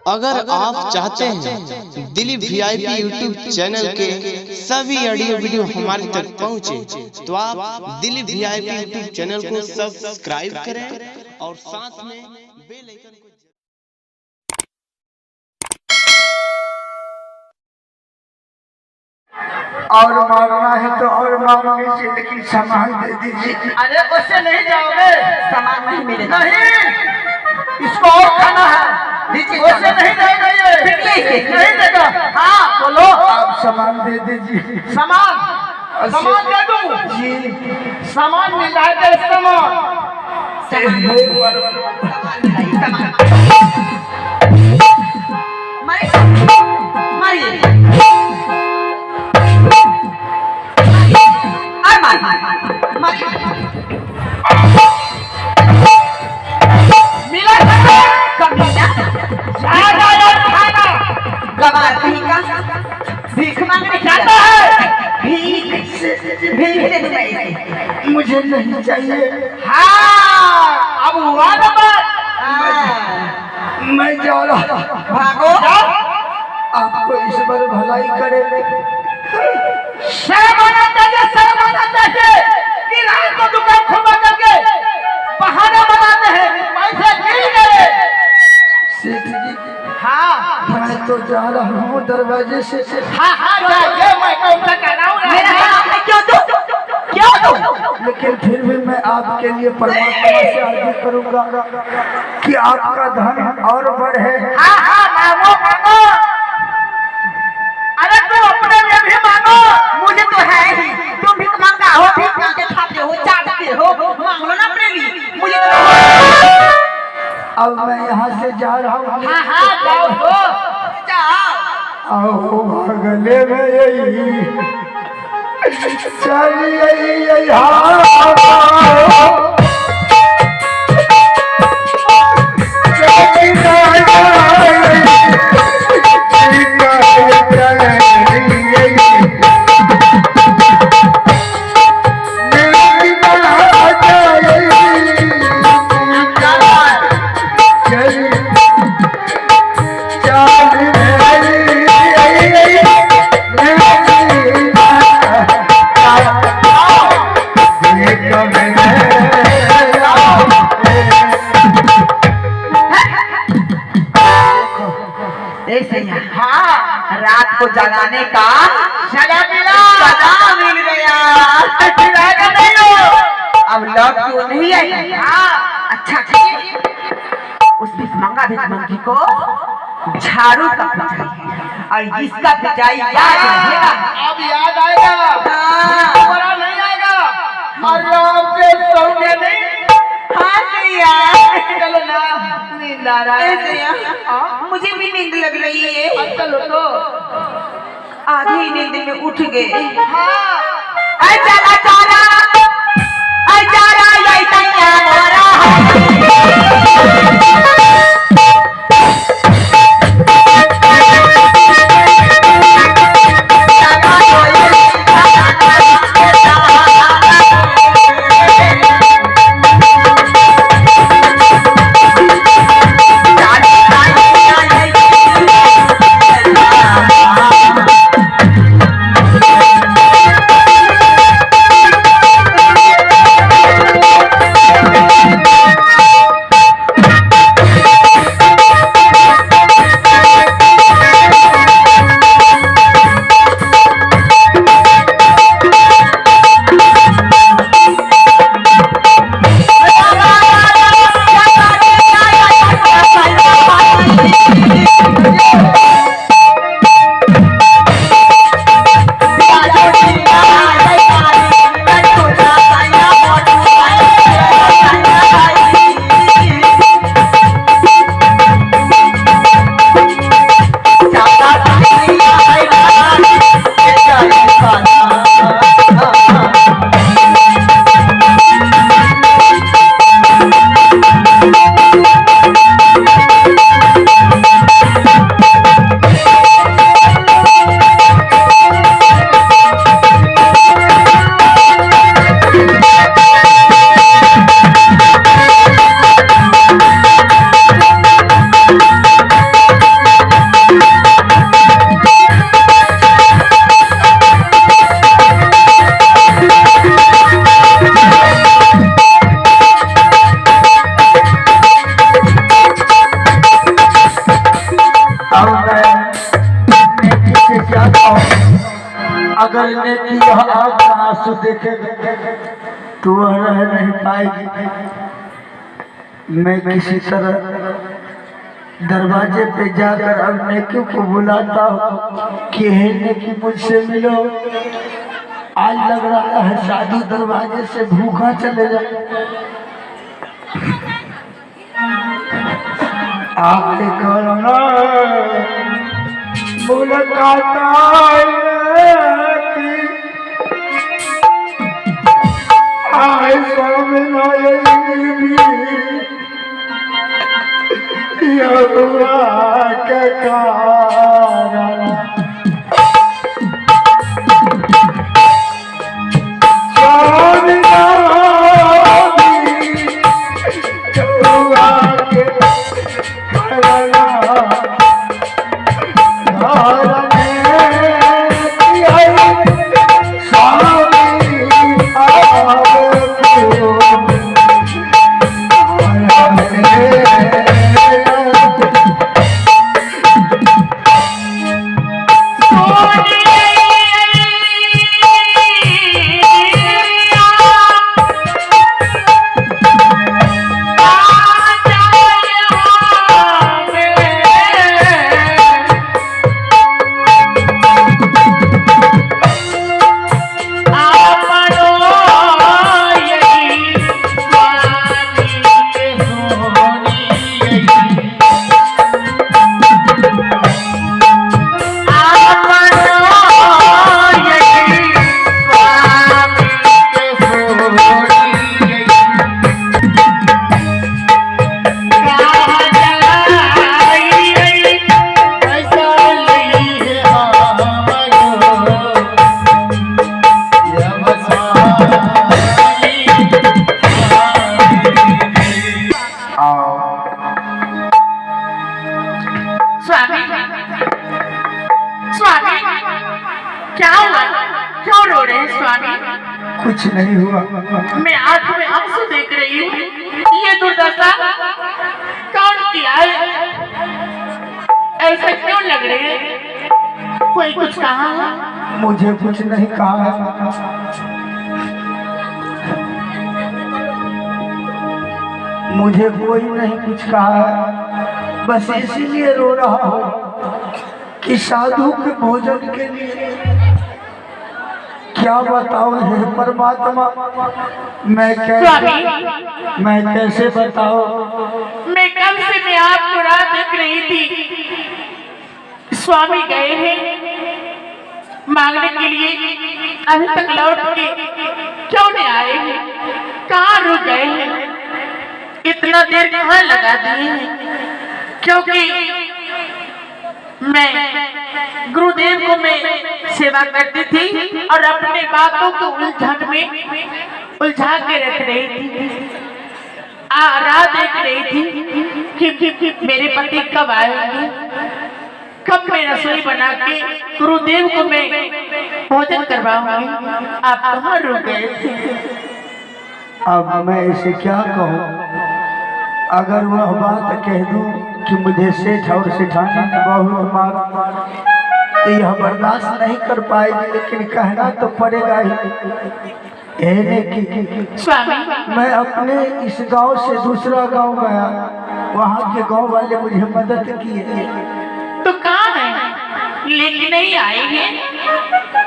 अगर आप चाहते हैं दिलीप वीआईपी यूट्यूब चैनल के सभी ऑडियो वीडियो हमारे तक पहुंचे, तो आप दिलीप वीआईपी यूट्यूब चैनल को सब्सक्राइब करें और साथ में बेल आइकन को और मांगना है तो और मांगेंगे, लेकिन सामान दे दीजिए। अरे उससे नहीं जाओगे, सामान नहीं मिलेगा। नहीं, इसको और खाना है, उससे नहीं जाएगा ये, नहीं देगा। हाँ बोलो, आप सामान दे दीजिए। सामान दे दूं जी, सामान मिल जाएगा। भीख मांगने जाता है, भीख मुझे नहीं चाहिए। हाँ अब हुआ ना बात। मैं जा रहा, भागो। आपको इस बार भलाई करे। शर्म आना चाहिए कि रात को दुकान खुलवा करके बहाना बनाते हैं, पैसे गिर गए। सेठ जी, हाँ मैं तो जा रहा हूँ दरवाजे से। हाँ जाइए, मैं कौन सा कहना हूँ। क्यों दो? लेकिन फिर भी मैं आपके लिए परमात्मा से अर्जी करूंगा कि आपका धन और बढ़े। हाँ मांगो मांगो। अरे तुम अपने लिए भी मांगो। मुझे तो है ही, तुम भी मांगा हो, भीख मांगते खाते हो, चाटते हो, मांग लो ना अपने लिए। मुझे तो अब मैं यहाँ से जा रहा हूँ। हाँ जाओ आओ गले में यही चलिए हाँ, रात को जगाने का सजा मिल गया। नहीं हो। अब लौट क्यों नहीं आई? अच्छा उस भिखमंगी को झाड़ू का पिटाई और इसका पिटाई याद रहेगा। अब याद आएगा, दोबारा नहीं आएगा। और आपसे सोने नहीं। हाँ सैया, चलो ना, नींद आ रहा है। मुझे भी नींद लग रही है। अब चलो तो आधी नींद में उठ गए। हाँ तू देखेगा तू वह रह नहीं पाएगी। मैं किसी तरह दरवाजे पे जाकर अब नेकी को बुलाता हूँ कि हे नेकी मुझसे मिलो। आज लग रहा है साधु दरवाजे से भूखा चले जाए। आपने करना मुलाकात आए स्वामी के कारण कुछ नहीं हुआ। मैं आंख में आंसू देख रही हूँ। ये दुर्दशा कौन किया है? ऐसा क्यों लग रहे हैं? कोई कुछ कहा है? मुझे कुछ नहीं कहा है। मुझे कोई नहीं कुछ कहा है। बस इसीलिए रो रहा हूँ कि साधु के भोजन के लिए क्या बताऊं हे परमात्मा। मैं कैसे बताऊं? मैं कब से मैं आपको राह देख रही थी। स्वामी गए हैं मांगने के लिए, अभी तक लौट के क्यों नहीं आए हैं? कहाँ रुक गए हैं? इतना देर कहाँ लगा दिए हैं? क्योंकि मैं गुरुदेव को मैं सेवा करती थी और अपने बातों को उलझन में उलझा के रख रही थी। राह देख रही थी कि मेरे पति कब आएंगे, कब मैं रसोई बना के गुरुदेव को मैं भोजन करवाऊंगी। आप कहाँ रुक गए थे? अब मैं इसे क्या कहूँ? अगर वह बात कह दूं कि मुझे सेठ और सेठानी बहुत मार तो यह बर्दाश्त नहीं कर पाएगी, लेकिन कहना तो पड़ेगा ही। स्वामी, मैं अपने इस गांव से दूसरा गांव गया, वहाँ के गांव वाले मुझे मदद किए। तो कहाँ है? लेकिन नहीं आए हैं?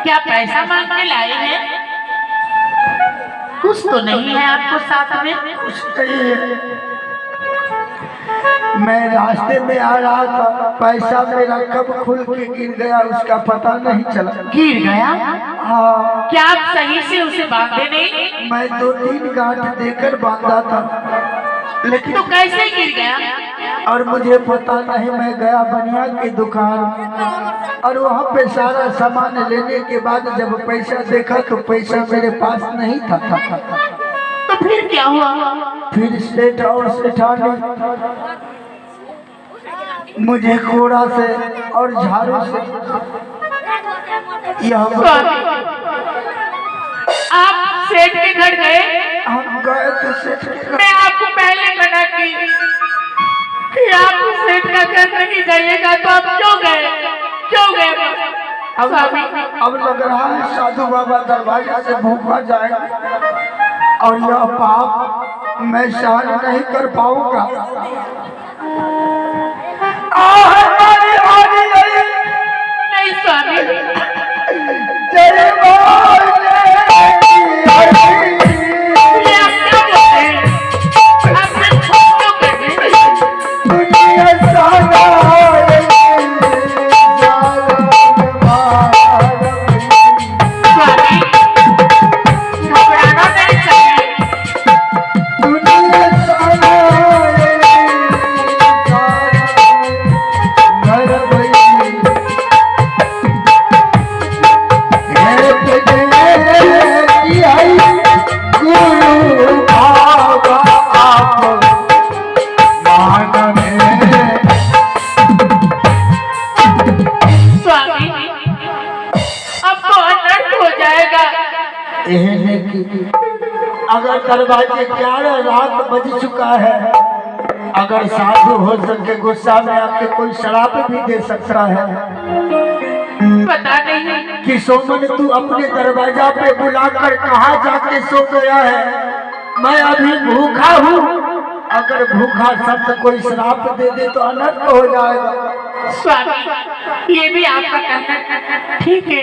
क्या पैसा मांग के लाए हैं? कुछ तो नहीं है आपको साथ में? कुछ नहीं है। मैं रास्ते में आ रहा था, पैसा मेरा कब खुल के गिर गया उसका पता नहीं चला। गिर गया? हाँ। क्या आप सही से उसे बांधे नहीं? मैं 2-3 गांठ देकर बांधा था, लेकिन तो कैसे गिर गया? और मुझे पता नहीं। मैं गया बनिया की दुकान और वहाँ पे सारा सामान लेने के बाद जब पैसा देखा तो पैसा मेरे पास नहीं था। तो फिर क्या हुआ? फिर सेठ और सेठानी मुझे कोड़ा से और झाड़ू से आप सेठ के घर गए? हम गए तो सेठ के घर। मैं आपको पहले मना की कि आप सेठ का घर नहीं जाइएगा, तो आप क्यों गए? क्यों गए? अब लग रहा है साधु बाबा दरवाजा से भूखा जाएगा और यह पाप मैं सहन नहीं कर पाऊंगा। नहीं स्वामी, जय अगर दरवाजे 11 रात बज चुका है, अगर साधु हो सके गुस्सा में आके कोई शराब भी दे सकता है। पता नहीं कि सोमन तू अपने दरवाजा पे बुलाकर कहाँ जाके सो गया है। मैं अभी भूखा हूँ, अगर भूखा शब्द कोई शराब दे दे तो अनर्थ हो जाएगा। स्वामी, ये भी आपका कहना ठीक है,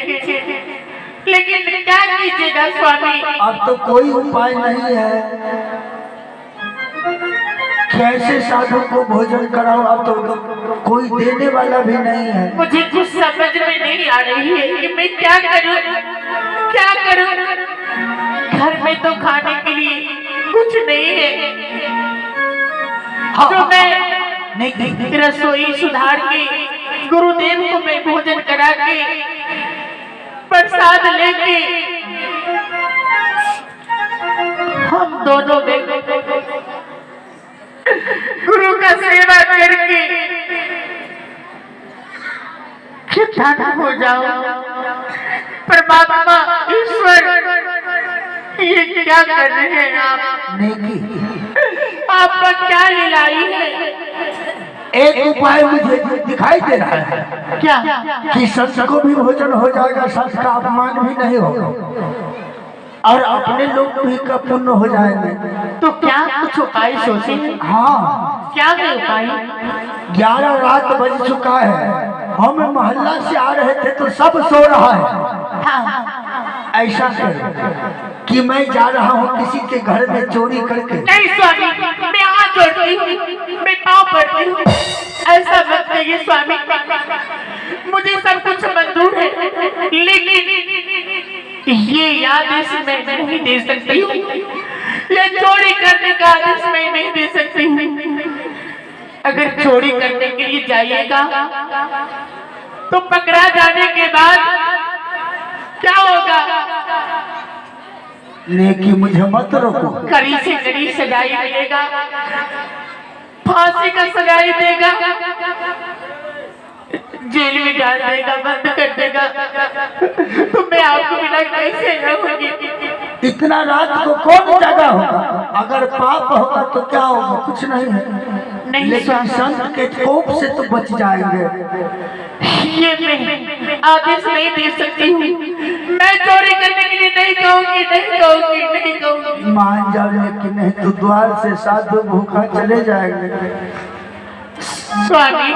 लेकिन क्या कीजिएगा स्वामी? अब तो कोई उपाय नहीं है, कैसे साधु को भोजन कराओ? अब तो कोई देने वाला भी नहीं है। मुझे कुछ समझ में नहीं आ रही है कि मैं क्या करूं, क्या करूं। घर में तो खाने के लिए कुछ नहीं है, जो मैं रसोई सुधार के गुरुदेव को मैं भोजन करा के प्रसाद लेके हम दोनों गुरु का सेवा करके धन हो जाओ। परमात्मा ईश्वर, ये क्या कर रहे हैं आप? आपका क्या लीलाई है? एक उपाय मुझे दिखाई दे रहा है। क्या? कि संत को भी भोजन हो जाएगा, संत का अपमान भी नहीं होगा और अपने लोग भी का पुण्य हो जाएंगे। तो क्या कुछ उपाय सोचे? हाँ, क्या उपाय? 11 रात बज चुका है, हम मोहल्ला से आ रहे थे तो सब सो रहा है। हाँ। ऐसा करो कि मैं जा रहा हूँ किसी के घर में चोरी करके। नहीं स्वामी, मैं हाथ जोड़ती हूँ, मैं पाँव पड़ती हूँ, ऐसा मत कहिए स्वामी। मुझे सब कुछ मंजूर है, लेकिन ये आदेश मैं नहीं दे सकती हूँ, ये चोरी करने का आदेश मैं नहीं दे सकती हूँ। अगर चोरी करने के लिए जाइएगा तो पकड़ा जाने के बाद क्या होगा? लेकिन मुझे मत रोको। कड़ी से कड़ी सजाई मिलेगा, फांसी का सजाई देगा, जेल में डाल देगा, बंद कर देगा। तो मैं आपको बिना कैसे रहूंगी? इतना रात को कौन जगह होगा? अगर पाप होगा तो क्या होगा? कुछ नहीं है, नहीं लेकिन संत के कोप से तो बच जाएंगे। ये मैं आदेश नहीं दे सकती हूँ, मैं चोरी करने के लिए नहीं कहूँगी, नहीं कहूँगी, नहीं कहूँगी। मान जाओ, लेकिन नहीं तो द्वार से साधु भूखा चले जाएंगे। स्वामी,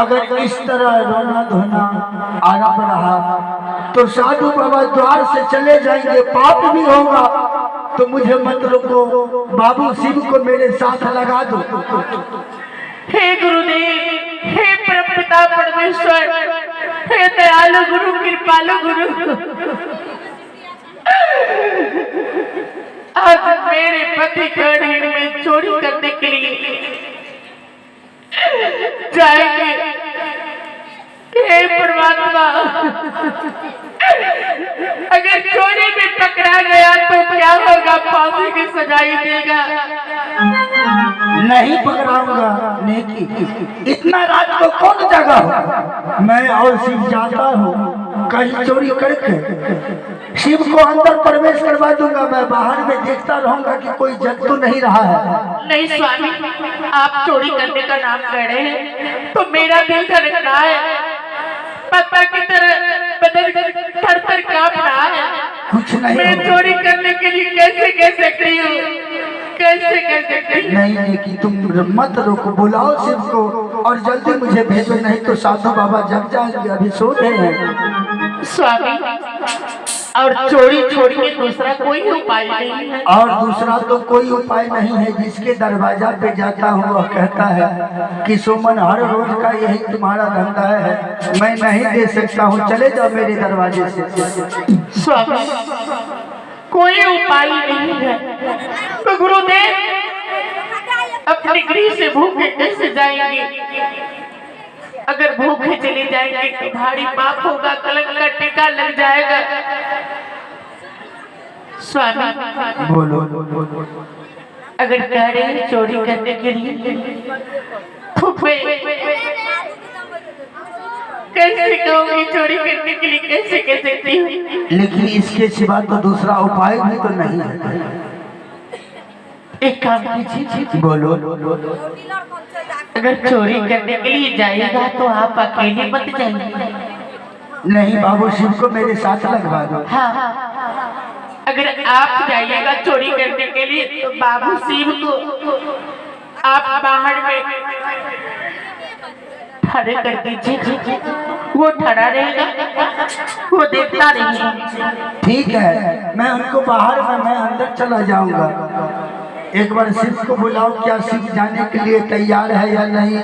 अगर इस तरह रोना धोना आरंभ रहा तो साधु बाबा द्वार से चले जाएंगे, पाप भी होगा। तो मुझे मत रोको, बाबू शिव को मेरे साथ लगा दो। हे गुरुदेव, हे परमपिता परमेश्वर, हे दयालु गुरु, कृपालु गुरु, आज मेरे पति गढ़ में चोरी करने के लिए जाएंगे। हे परमात्मा, अगर चोरी में पकड़ा गया तो क्या होगा? फांसी की सजाई देगा? नहीं पकड़ाऊंगा नेकी, इतना रात को कौन जगा हो? मैं और शिव जाता हूँ कहीं चोरी करके शिव को अंदर प्रवेश करवा दूंगा। मैं बाहर में देखता रहूंगा कि कोई जग तो नहीं रहा है। नहीं स्वामी, आप चोरी करने का नाम कह रहे हैं तो मेरा दिल धड़कना है, पत्ता की तरह बदन थर थर कांप रहा है। कुछ नहीं, मैं चोरी करने के लिए कैसे कह सकती हूँ? कैसे कह सकती हूँ? नहीं कि तुम मत रोको, बुलाओ शिव को और जल्दी मुझे भेजो, नहीं तो साधु बाबा जग जाएंगे, अभी सो रहे हैं। स्वामी, और चोरी छोड़ के दूसरा कोई उपाय नहीं है? और दूसरा तो कोई उपाय नहीं है। जिसके दरवाजा पे जाता हूँ वह कहता है कि सुमन हर रोज का यही तुम्हारा धंधा है, मैं नहीं दे सकता हूँ, चले जाओ मेरे दरवाजे से। स्वामी, कोई उपाय नहीं है तो गुरुदेव अपने गृह से भूखे कैसे जाएंगे? अगर भूखे चले जाएंगे तो भारी पाप होगा, कलंक का टीका लग जाएगा। स्वामी बोलो। अगर कह रहे हैं चोरी करने के लिए तो कैसे कहूँगी? चोरी करने के लिए कैसे कह सकती हूँ? लेकिन इसके सिवा तो दूसरा उपाय भी तो नहीं है। एक काम कीजिए, बोलो। अगर चोरी करने के लिए जाएगा तो आप अकेले मत जाइए। नहीं, बाबू शिव को मेरे साथ लगवा दो। हाँ, अगर आप जाइएगा चोरी करने के लिए तो बाबू शिव को आप बाहर में खड़े कर दीजिए, वो खड़ा रहेगा, वो देखता रहेगा। ठीक है, मैं उनको बाहर में, मैं अंदर चला जाऊंगा। एक बार शिव को बुलाओ, क्या शिव जाने के लिए तैयार है या नहीं?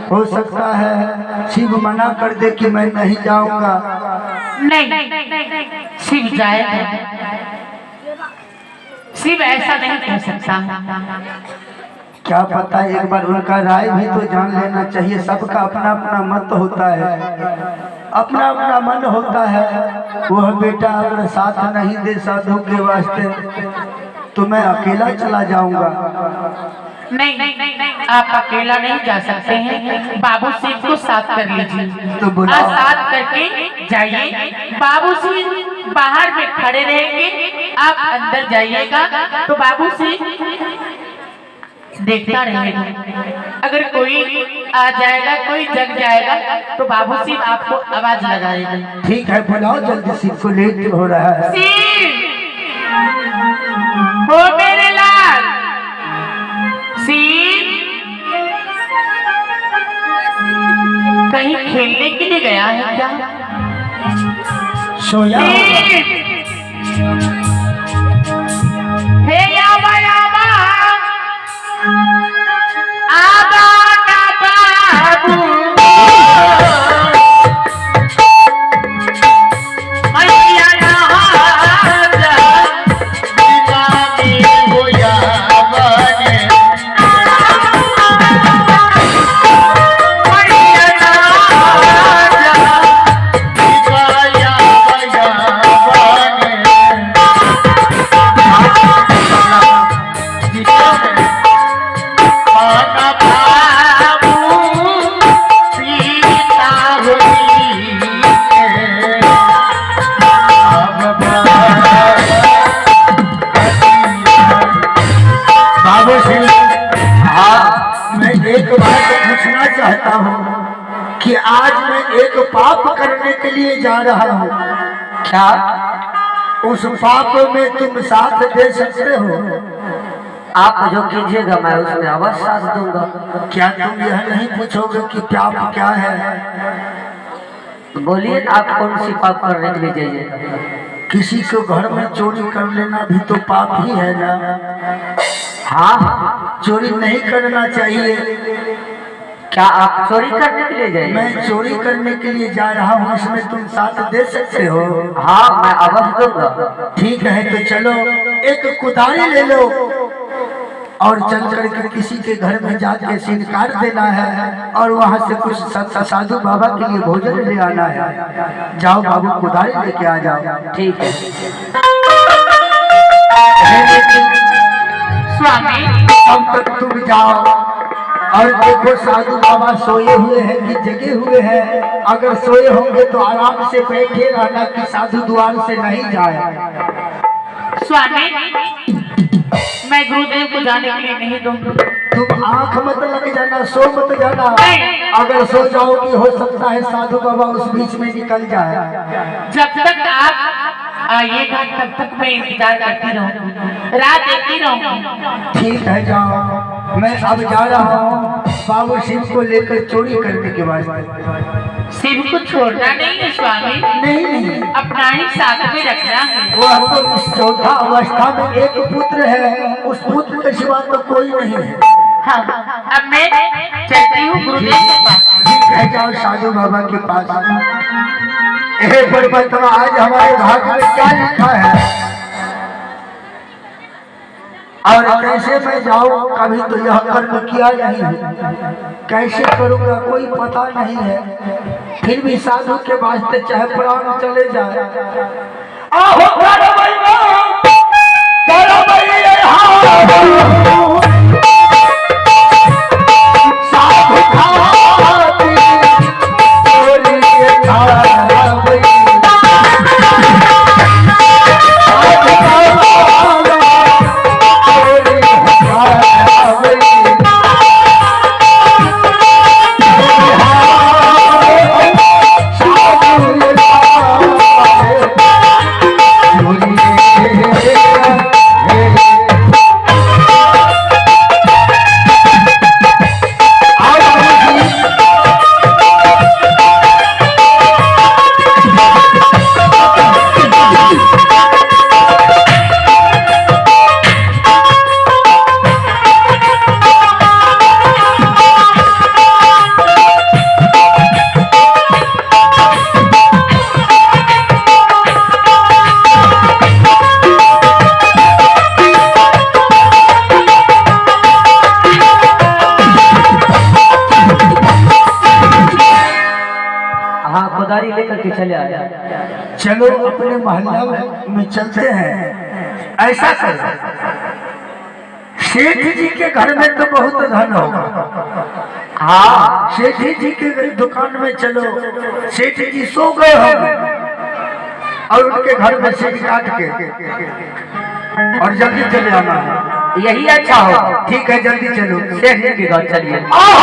हो सकता है शिव मना कर दे कि मैं नहीं जाऊंगा। नहीं, शिव जाएगा। शिव ऐसा नहीं कर सकता। क्या पता, एक बार उनका राय भी तो जान लेना चाहिए। सबका अपना अपना मत होता है, अपना अपना मन होता है। वह बेटा अगर साथ नहीं दे साधु के वास्ते तो मैं अकेला चला जाऊंगा। नहीं, आप अकेला नहीं जा सकते हैं। बाबू शिव को साथ कर लीजिए, तो बुलाओ। साथ करके जाइए। बाबू शिव बाहर में खड़े रहेंगे, आप अंदर जाइएगा तो बाबू शिव देखता रहेगा। अगर कोई आ जाएगा, कोई जग जाएगा तो बाबू शिव आपको आवाज लगाएगा। ठीक है, बुलाओ जल्दी, शिव को लेट हो रहा है। शिव, ओ मेरे लाल शिव, कहीं खेलने के लिए गया है क्या? सोया हे याबा याबा आबा ना बाबू मैया ना आजा दीवानी हो याबाने मैया ना आजा दीवाया याबाने पाना बाबू सीता होती बाबू सिंह, हाँ, मैं एक बात पूछना चाहता हूँ कि आज मैं एक पाप करने के लिए जा रहा हूँ। क्या उस पाप में तुम साथ दे सकते हो? आप जो कीजिएगा मैं उसमें अवश्य साथ दूंगा। क्या तुम यह नहीं पूछोगे कि पाप क्या है? बोलिए आप कौन सी पाप करने के लिए जाइएगा? किसी को घर में चोरी कर लेना भी तो पाप ही है ना? हाँ, चोरी नहीं करना चाहिए। क्या आप चोरी करने के लिए जाइए? मैं चोरी करने के लिए जा रहा हूँ, इसमें तुम साथ दे सकते हो? हाँ, मैं अवश्य दूंगा। ठीक है, तो चलो एक कुदारी ले लो और चल करके किसी के घर में जाके सीन काट देना है और वहाँ से कुछ साधु बाबा के लिए भोजन ले आना है। जाओ बाबू, कुदारी लेके आ जाओ। ठीक है स्वामी। अब तक तुम जाओ और देखो साधु बाबा सोए हुए हैं कि जगे हुए हैं। अगर सोए होंगे तो आराम से बैठे रहना कि साधु द्वार से नहीं जाए। स्वामी, मैं गुरुदेव को जाने के लिए नहीं दूंगी। तुम आंख मत लग जाना, सो मत जाना। अगर सो जाओगी हो सकता है साधु बाबा उस बीच में निकल जाए। जब तक आप आइएगा तब तक मैं इंतजार करती रहूंगी, राह देखती रहूंगी। ठीक है, जाओ। मैं अब जा रहा हूँ बाबू शिव को लेकर चोरी करने के वास्ते। शिव को छोड़ना नहीं है स्वामी, नहीं, अपना ही साथ में रखना है। वह तो इस चौथा अवस्था में एक पुत्र है, उस पुत्र के सिवा तो कोई नहीं है। हाँ, अब मैं चलती हूँ गुरुदेव के पास। ठीक है, जाओ साधु बाबा के पास। पर बताओ आज हमारे भाग्य में क्या लिखा है और कैसे मैं जाऊं? कभी तो यह कर्म किया नहीं है, कैसे करूंगा कोई पता नहीं है। फिर भी साधु के वास्ते चाहे प्राण चले जाए। आहो लेकर के चले आए। चलो अपने मोहल्ला में चलते हैं। ऐसा करो, सेठ जी के घर में तो बहुत धन होगा। हाँ, सेठ जी के दुकान में चलो। सेठ जी सो गए होंगे और उनके घर में सीट काट के और जल्दी चले आना है। यही अच्छा हो। ठीक है, जल्दी चलो। सेठ जी के घर चलिए।